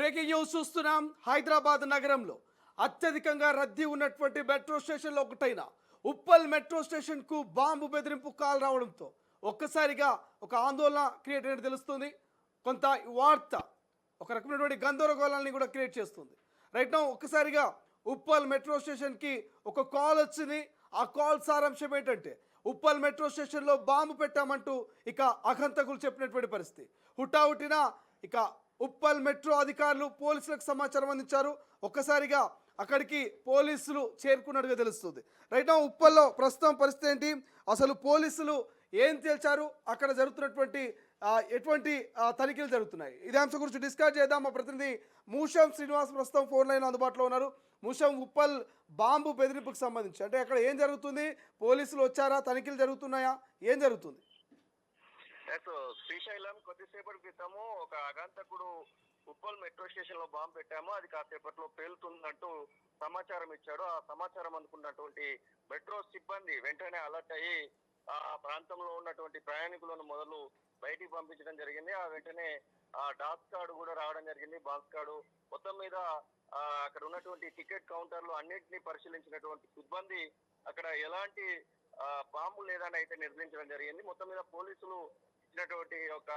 Breaking news చూస్తున్నాం. హైదరాబాద్ నగరంలో అత్యధికంగా రద్దీ ఉన్నటువంటి మెట్రో స్టేషన్లో ఒకటైన ఉప్పల్ మెట్రో స్టేషన్కు బాంబు బెదిరింపు కాల్ రావడంతో ఒక్కసారిగా ఒక ఆందోళన క్రియేట్ అయినట్టు తెలుస్తుంది. కొంత వార్త ఒక రకమైనటువంటి గందరగోళాన్ని కూడా క్రియేట్ చేస్తుంది. రైట్ నౌ ఒక్కసారిగా ఉప్పల్ మెట్రో స్టేషన్కి ఒక కాల్ వచ్చింది. ఆ కాల్ సారాంశం ఏంటంటే ఉప్పల్ మెట్రో స్టేషన్లో బాంబు పెట్టామంటూ ఇక అఘంతకులు చెప్పినటువంటి పరిస్థితి. హుటాహుటిన ఇక ఉప్పల్ మెట్రో అధికారులు పోలీసులకు సమాచారం అందించారు. ఒక్కసారిగా అక్కడికి పోలీసులు చేరుకున్నట్టుగా తెలుస్తుంది. రైట్ నౌ ఉప్పల్లో ప్రస్తుతం పరిస్థితి ఏంటి, అసలు పోలీసులు ఏం తేల్చారు, అక్కడ జరుగుతున్నటువంటి ఎటువంటి తనిఖీలు జరుగుతున్నాయి, ఇదే అంశం గురించి డిస్కస్ చేద్దాం. మా ప్రతినిధి మూషం శ్రీనివాస్ ప్రస్తుతం ఫోన్ లైన్ అందుబాటులో ఉన్నారు. మూషం, ఉప్పల్ బాంబు బెదిరింపుకు సంబంధించి అంటే అక్కడ ఏం జరుగుతుంది, పోలీసులు వచ్చారా, తనిఖీలు జరుగుతున్నాయా, ఏం జరుగుతుంది? శ్రీశైలం కొద్దిసేపటి క్రితము ఒక ఆగంతకుడు ఉప్పల్ మెట్రో స్టేషన్ లో బాంబు పెట్టాము, అది కాసేపట్లో పేలుతుందంటూ సమాచారం ఇచ్చాడు. ఆ సమాచారం అందుకున్నటువంటి మెట్రో సిబ్బంది వెంటనే అలర్ట్ అయ్యి ఆ ప్రాంతంలో ఉన్నటువంటి ప్రయాణికులను మొదలు బయటికి పంపించడం జరిగింది. ఆ వెంటనే ఆ డాస్ కార్డు కూడా రావడం జరిగింది, బాక్స్ కార్డు. మొత్తం మీద అక్కడ ఉన్నటువంటి టికెట్ కౌంటర్లు అన్నింటినీ పరిశీలించినటువంటి సిబ్బంది అక్కడ ఎలాంటి బాంబు లేదని అయితే నిర్ధారించడం జరిగింది. మొత్తం మీద పోలీసులు ఇచ్చినటువంటి ఒక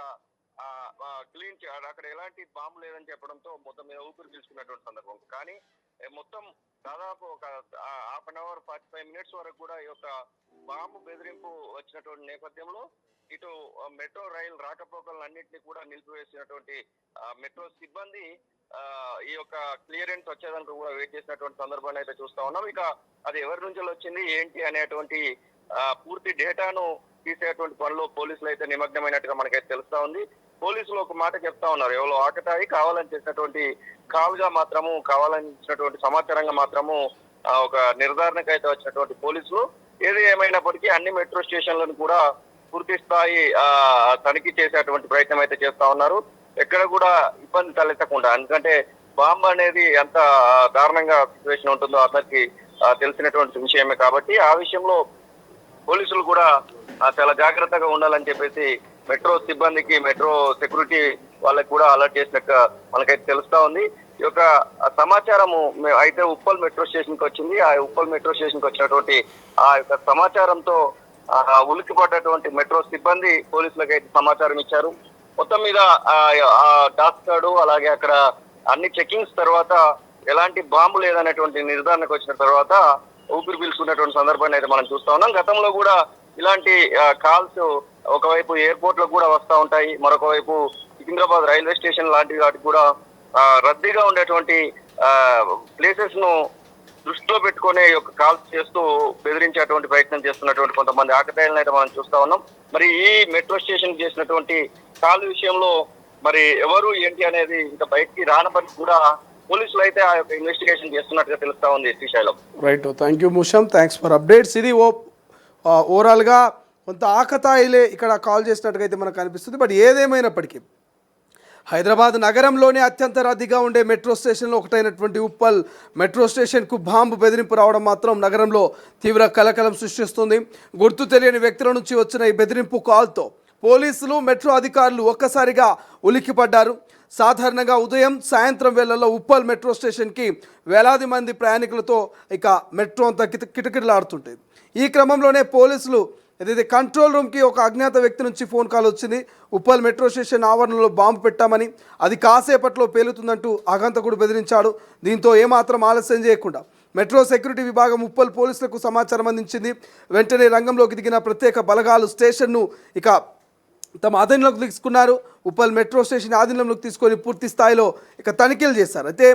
క్లీన్ అక్కడ ఎలాంటి బాంబు లేదని చెప్పడంతో మొత్తం మీద ఊపిరి పీల్చుకున్నటువంటి సందర్భం. కానీ మొత్తం దాదాపు ఒక హాఫ్ అన్ అవర్ 45 మినిట్స్ వరకు కూడా ఈ యొక్క బాంబు బెదిరింపు వచ్చినటువంటి నేపథ్యంలో ఇటు మెట్రో రైలు రాకపోకలను అన్నింటినీ కూడా నిలిపివేసినటువంటి మెట్రో సిబ్బంది ఈ యొక్క క్లియరెన్స్ వచ్చేదానికి కూడా వెయిట్ చేసినటువంటి సందర్భాన్ని అయితే చూస్తా ఉన్నాం. ఇక అది ఎవరి నుంచి వచ్చింది ఏంటి అనేటువంటి పూర్తి డేటాను తీసేటువంటి పనిలో పోలీసులు అయితే నిమగ్నమైనట్టుగా మనకైతే తెలుస్తా ఉంది. పోలీసులు ఒక మాట చెప్తా ఉన్నారు, ఎవరో ఆకతాయి కావాలని చేసినటువంటి కాల్ గా మాత్రము, కావాలని ఇచ్చినటువంటి సమాచారంగా మాత్రము ఒక నిర్ధారణకు అయితే వచ్చినటువంటి పోలీసులు ఏది ఏమైనప్పటికీ అన్ని మెట్రో స్టేషన్లను కూడా పూర్తి స్థాయి తనిఖీ చేసేటువంటి ప్రయత్నం అయితే చేస్తా ఉన్నారు. ఎక్కడ కూడా ఇబ్బంది తలెత్తకుండా, ఎందుకంటే బాంబు అనేది ఎంత దారుణంగా సిచ్యువేషన్ ఉంటుందో అందరికి తెలిసినటువంటి విషయమే కాబట్టి ఆ విషయంలో పోలీసులు కూడా చాలా జాగ్రత్తగా ఉండాలని చెప్పేసి మెట్రో సిబ్బందికి, మెట్రో సెక్యూరిటీ వాళ్ళకి కూడా అలర్ట్ చేసినట్టు మనకైతే తెలుస్తా ఉంది. ఈ యొక్క సమాచారము అయితే ఉప్పల్ మెట్రో స్టేషన్ కి వచ్చింది. ఆ ఉప్పల్ మెట్రో స్టేషన్ కి వచ్చినటువంటి ఆ యొక్క సమాచారంతో ఉలిక్కిపడ్డటువంటి మెట్రో సిబ్బంది పోలీసులకు అయితే సమాచారం ఇచ్చారు. మొత్తం మీద డాస్ కార్డు అలాగే అక్కడ అన్ని చెకింగ్స్ తర్వాత ఎలాంటి బాంబు లేదనేటువంటి నిర్ధారణకు వచ్చిన తర్వాత ఊపిరి పీల్చుకున్నటువంటి సందర్భాన్ని అయితే మనం చూస్తా ఉన్నాం. గతంలో కూడా ఇలాంటి కాల్స్ ఒకవైపు ఎయిర్పోర్ట్ లో కూడా వస్తూ ఉంటాయి, మరొక వైపు సికింద్రాబాద్ రైల్వే స్టేషన్ లాంటి వాటికి కూడా రద్దీగా ఉండేటువంటి ప్లేసెస్ ను దృష్టిలో పెట్టుకునే యొక్క కాల్స్ చేస్తూ బెదిరించేటువంటి ప్రయత్నం చేస్తున్నటువంటి కొంతమంది ఆకతాయిలను అయితే మనం చూస్తా ఉన్నాం. మరి ఈ మెట్రో స్టేషన్ చేసినటువంటి కాల్ విషయంలో మరి ఎవరు ఏంటి అనేది ఇంకా బయటికి రానప్పటికీ కూడా పోలీసులు అయితే ఆ యొక్క ఇన్వెస్టిగేషన్ చేస్తున్నట్టుగా తెలుస్తా ఉంది. Srisailam. Right, thank you Musham, thanks for updates. ఇది ఓవరాల్గా కొంత ఆకతాయిలే ఇక్కడ కాల్ చేసినట్టుగా అయితే మనకు అనిపిస్తుంది. బట్ ఏదేమైనప్పటికీ హైదరాబాద్ నగరంలోనే అత్యంత రద్దీగా ఉండే మెట్రో స్టేషన్లో ఒకటైనటువంటి ఉప్పల్ మెట్రో స్టేషన్కు బాంబు బెదిరింపు రావడం మాత్రం నగరంలో తీవ్ర కలకలం సృష్టిస్తుంది. గుర్తు తెలియని వ్యక్తుల నుంచి వచ్చిన ఈ బెదిరింపు కాల్తో పోలీసులు, మెట్రో అధికారులు ఒక్కసారిగా ఉలిక్కిపడ్డారు. సాధారణంగా ఉదయం, సాయంత్రం వేళల్లో ఉప్పల్ మెట్రో స్టేషన్కి వేలాది మంది ప్రయాణికులతో ఇక మెట్రో అంతా కిటకిటలాడుతుంటుంది. ఈ క్రమంలోనే పోలీసులు ఏదైతే కంట్రోల్ రూమ్కి ఒక అజ్ఞాత వ్యక్తి నుంచి ఫోన్ కాల్ వచ్చింది. ఉప్పల్ మెట్రో స్టేషన్ ఆవరణలో బాంబు పెట్టామని, అది కాసేపట్లో పేలుతుందంటూ ఆగంతకుడు బెదిరించాడు. దీంతో ఏమాత్రం ఆలస్యం చేయకుండా మెట్రో సెక్యూరిటీ విభాగం ఉప్పల్ పోలీసులకు సమాచారం అందించింది. వెంటనే రంగంలోకి దిగిన ప్రత్యేక బలగాలు స్టేషన్ను ఇక తమ ఆధీనంలోకి తీసుకున్నారు. ఉప్పల్ మెట్రో స్టేషన్ ఆధీనంలోకి తీసుకొని పూర్తి స్థాయిలో ఇక తనిఖీలు చేశారు. అయితే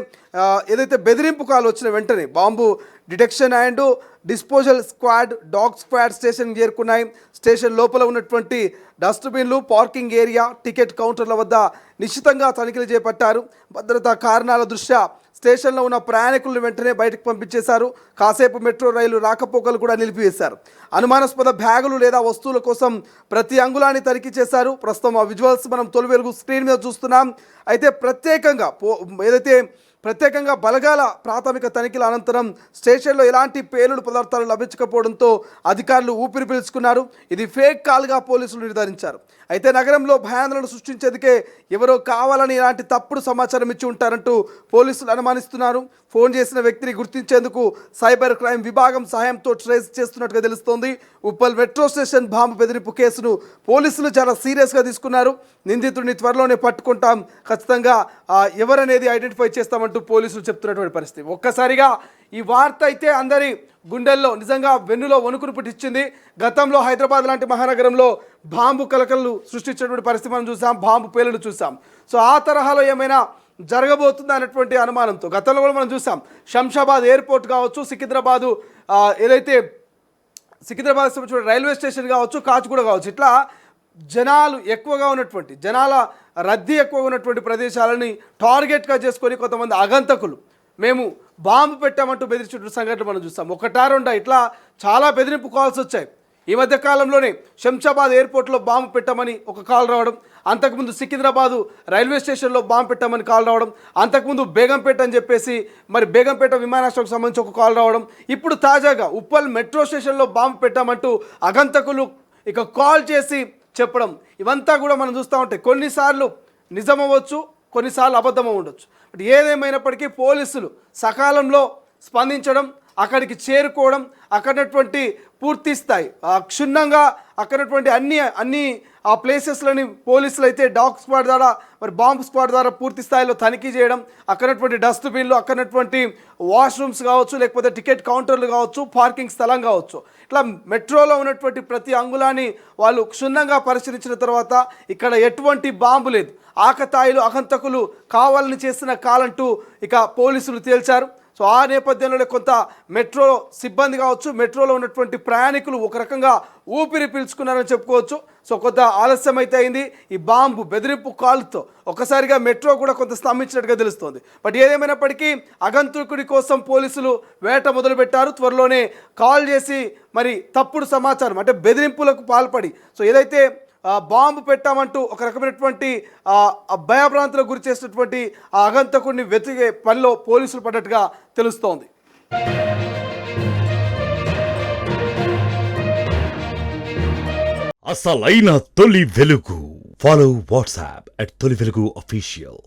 ఏదైతే బెదిరింపు కాల్ వచ్చిన వెంటనే bomb detection and disposal squad, dog squad స్టేషన్కి చేరుకున్నాయి. స్టేషన్ లోపల ఉన్నటువంటి డస్ట్బిన్లు, పార్కింగ్ ఏరియా, టికెట్ కౌంటర్ల వద్ద నిశ్చితంగా తనిఖీలు చేపట్టారు. భద్రతా కారణాల దృష్ట్యా స్టేషన్లో ఉన్న ప్రయాణికులను వెంటనే బయటకు పంపించేశారు. కాసేపు మెట్రో రైలు రాకపోకలు కూడా నిలిపివేశారు. అనుమానాస్పద బ్యాగులు లేదా వస్తువుల కోసం ప్రతి అంగుళాన్ని తనిఖీ చేశారు. ప్రస్తుతం ఆ విజువల్స్ మనం తొలి వెలుగు స్క్రీన్ మీద చూస్తున్నాం. అయితే ప్రత్యేకంగా ఏదైతే ప్రత్యేకంగా బలగాల ప్రాథమిక తనిఖీల అనంతరం స్టేషన్లో ఎలాంటి పేలుడు పదార్థాలు లభించకపోవడంతో అధికారులు ఊపిరి పీల్చుకున్నారు. ఇది ఫేక్ కాల్గా పోలీసులు నిర్ధారించారు. అయితే నగరంలో భయాందోళన సృష్టించేందుకే ఎవరో కావాలని ఇలాంటి తప్పుడు సమాచారం ఇచ్చి ఉంటారంటూ పోలీసులు అనుమానిస్తున్నారు. ఫోన్ చేసిన వ్యక్తిని గుర్తించేందుకు సైబర్ క్రైమ్ విభాగం సహాయంతో ట్రేస్ చేస్తున్నట్టుగా తెలుస్తోంది. ఉప్పల్ మెట్రో స్టేషన్ బాంబు బెదిరింపు కేసును పోలీసులు చాలా సీరియస్గా తీసుకున్నారు. నిందితుడిని త్వరలోనే పట్టుకుంటాం, ఖచ్చితంగా ఎవరనేది ఐడెంటిఫై చేస్తామంటూ పోలీసులు చెప్తున్నటువంటి పరిస్థితి. ఒక్కసారిగా ఈ వార్త అయితే అందరి గుండెల్లో నిజంగా వెన్నులో వణుకును పుట్టించింది. గతంలో హైదరాబాద్ లాంటి మహానగరంలో బాంబు కలకలు సృష్టించినటువంటి పరిస్థితి మనం చూసాం, బాంబు పేలుడు చూసాం. సో ఆ తరహాలో ఏమైనా జరగబోతుందా అనేటువంటి అనుమానంతో గతంలో కూడా మనం చూసాం. శంషాబాద్ ఎయిర్పోర్ట్ కావచ్చు, సికింద్రాబాదు ఏదైతే సికింద్రాబాద్ సంబంధించిన రైల్వే స్టేషన్ కావచ్చు, కాచిగూడ కావచ్చు, ఇట్లా జనాలు ఎక్కువగా ఉన్నటువంటి జనాల రద్దీ ఎక్కువగా ఉన్నటువంటి ప్రదేశాలని టార్గెట్గా చేసుకొని కొంతమంది ఆగంతకులు మేము బాంబు పెట్టామంటూ బెదిరించిన సంఘటనలు మనం చూస్తాం. ఒకటా రెండా ఇట్లా చాలా బెదిరింపు కాల్స్ వచ్చాయి. ఈ మధ్య కాలంలోనే శంషాబాద్ ఎయిర్పోర్ట్లో బాంబు పెట్టామని ఒక కాల్ రావడం, అంతకుముందు సికింద్రాబాదు రైల్వే స్టేషన్లో బాంబు పెట్టామని కాల్ రావడం, అంతకుముందు బేగంపేట అని చెప్పేసి మరి బేగంపేట విమానాశ్రయంకి సంబంధించి ఒక కాల్ రావడం, ఇప్పుడు తాజాగా ఉప్పల్ మెట్రో స్టేషన్లో బాంబు పెట్టామంటూ అగంతకులు ఇక కాల్ చేసి చెప్పడం, ఇవంతా కూడా మనం చూస్తూ ఉంటాయి. కొన్నిసార్లు నిజమవ్వచ్చు, కొన్నిసార్లు అబద్ధం ఉండొచ్చు. బట్ ఏదేమైనప్పటికీ పోలీసులు సకాలంలో స్పందించడం, అక్కడికి చేరుకోవడం, అక్కడటువంటి పూర్తి స్థాయి క్షుణ్ణంగా అక్కడటువంటి అన్ని ఆ ప్లేసెస్లని పోలీసులు అయితే డాగ్ స్క్వాడ్ ద్వారా మరి బాంబ్ స్క్వాడ్ ద్వారా పూర్తి స్థాయిలో తనిఖీ చేయడం, అక్కడటువంటి డస్ట్బిన్లు, అక్కడటువంటి వాష్రూమ్స్ కావచ్చు, లేకపోతే టికెట్ కౌంటర్లు కావచ్చు, పార్కింగ్ స్థలం కావచ్చు, ఇట్లా మెట్రోలో ఉన్నటువంటి ప్రతి అంగుళాన్ని వాళ్ళు క్షుణ్ణంగా పరిశీలించిన తర్వాత ఇక్కడ ఎటువంటి బాంబు లేదు, ఆకతాయిలు అగంతకులు కావాలని చేసిన కాలంటూ ఇక పోలీసులు తేల్చారు. సో ఆ నేపథ్యంలోనే కొంత మెట్రో సిబ్బంది కావచ్చు, మెట్రోలో ఉన్నటువంటి ప్రయాణికులు ఒక రకంగా ఊపిరి పీల్చుకున్నారని చెప్పుకోవచ్చు. సో కొంత ఆలస్యం అయితే అయింది ఈ బాంబు బెదిరింపు కాల్తో. ఒక్కసారిగా మెట్రో కూడా కొంత స్తంభించినట్టుగా తెలుస్తోంది. బట్ ఏదేమైనప్పటికీ అగంతకుడి కోసం పోలీసులు వేట మొదలుపెట్టారు. త్వరలోనే కాల్ చేసి మరి తప్పుడు సమాచారం అంటే బెదిరింపులకు పాల్పడి సో ఏదైతే బాంబు పెట్టామంటూ ఒక రకమైనటువంటి భయభ్రాంతులకు గురి చేసినటువంటి ఆ అగంతకుడిని వెతికే పనిలో పోలీసులు పడ్డట్టుగా తెలుస్తోంది. అసలైన తొలి వెలుగు. ఫాలో వాట్సాప్ @తొలి వెలుగు official.